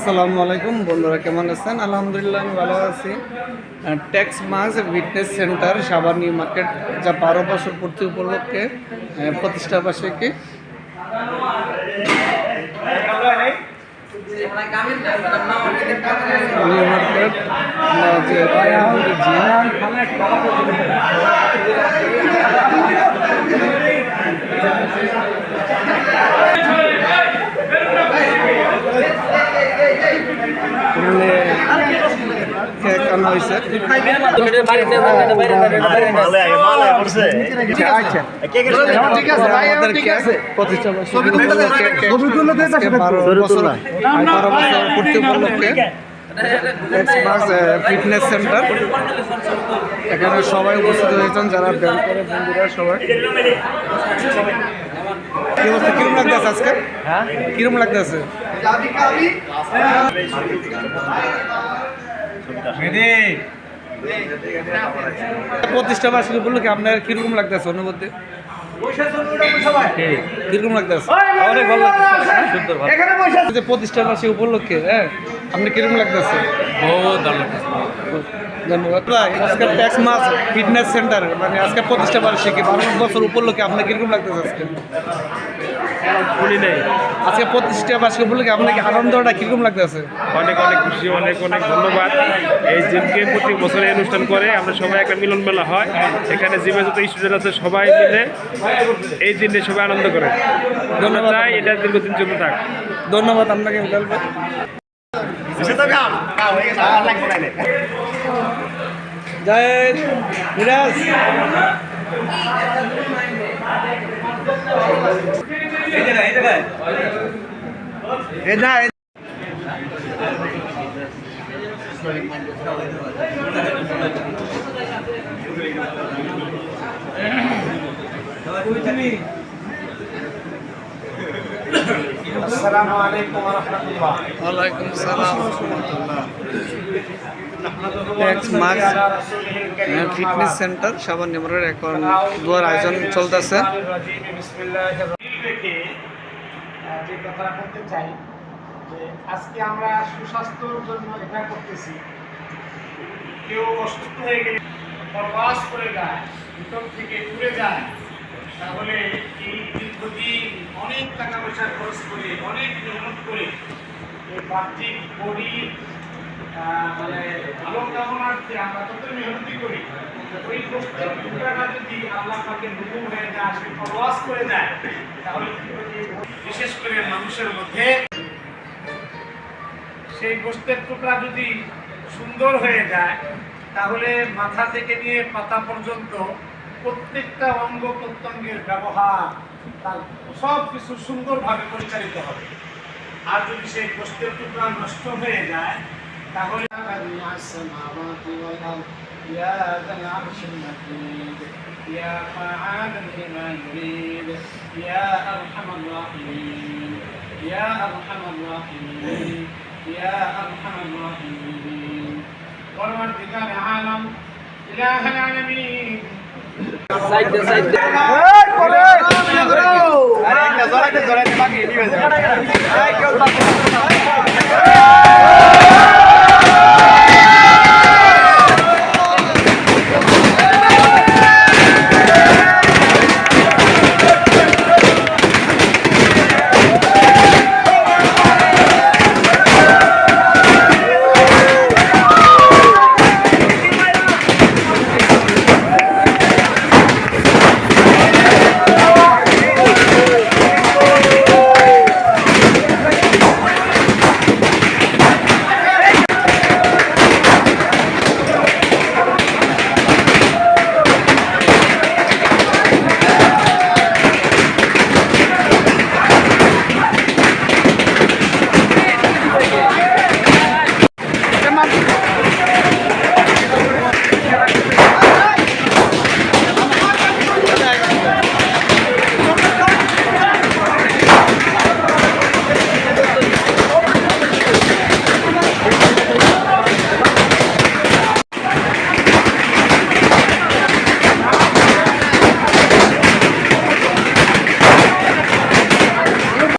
আসসালামু আলাইকুম বন্ধুরা, কেমন আছেন? আলহামদুলিল্লাহ আমি ভালো আছি। Tex Mas fitness centre Savar new market, যা 12 বছর পূর্তি উপলক্ষে প্রতিষ্ঠা বার্ষিকী। নিউ মার্কেট কেক আনা হয়েছে। ফিটনেস সেন্টার, এখানে সবাই উপস্থিত হয়েছেন যারা ব্যায়াম করে, বন্ধুরা সবাই। কি অবস্থা, কিরকম লাগতেছে আজকে? কিরকম লাগতেছে? প্রতিষ্ঠা বার্ষিকী উপলক্ষে আপনার কিরকম লাগতেছে অনুভূতি? কিরকম লাগতেছে? অনেক ভালো লাগতেছে। প্রতিষ্ঠা বার্ষিকী উপলক্ষে আপনি কিরকম লাগতেছে? বহুত ভালো লাগতেছে। ধন্যবাদ। আজকে টেক্স মাস ফিটনেস সেন্টার মানে আজকে প্রতিষ্ঠা বার্ষিকী 12 বছর উপলক্ষে আপনার কিরকম লাগতেছে আজকে? ভুলি নেই। আজকে প্রতিষ্ঠা বার্ষিকী উপলক্ষে আপনাকে আনন্দটা কিরকম লাগতেছে? অনেক অনেক খুশি, অনেক অনেক ধন্যবাদ। এই জিমকে প্রতি বছর অনুষ্ঠান করে, আমরা সবাই একটা মিলন মেলা হয়। এখানে জিমে যত স্টুডেন্ট আছে সবাই মিলে এই দিনে সবাই আনন্দ করে। ধন্যবাদ, এটা দীর্ঘদিন চলতে থাক। ধন্যবাদ আপনাকে। জয় মিরাজ। আসসালামু আলাইকুম ওয়া রাহমাতুল্লাহ। ওয়ালাইকুম আসসালাম ওয়া রাহমাতুল্লাহ। Tex Mas fitness centre Savar new market এখন দুয়ার আয়োজন চলতেছে। যে কথাটা বলতে চাই যে আজকে আমরা সুস্বাস্থ্যের জন্য এটা করতেছি। কেউ অসুস্থ হয়ে গেলে প্রবাস করে যায়, ভিতর থেকে ঘুরে যায়, তাহলে এই দীর্ঘদিন অনেক টাকা পয়সা খরচ করে, অনেক মেহনত করে এই বাহ্যিক বডি মানে ভালো কামনার্থে আমরা কত মেহনতি করি, ওই গোষ্ঠীর টুকরাটা যদি আল্লাহ পাকের হুকুম হয়ে যায়, সে প্রবাস করে যায়, তাহলে বিশেষ করে মানুষের মধ্যে সেই গোষ্ঠীর টুকরা যদি সুন্দর হয়ে যায়, তাহলে মাথা থেকে নিয়ে পাতা পর্যন্ত প্রত্যেকটা অঙ্গ প্রত্যঙ্গের ব্যবহার তার সব কিছু সুন্দরভাবে পরিচালিত হবে। আর যদি সেই গোষ্ঠীর টুকরা নষ্ট হয়ে যায়, তাহলে পরবর্তীকালে আলম ইলাহুল আলামিন সাইড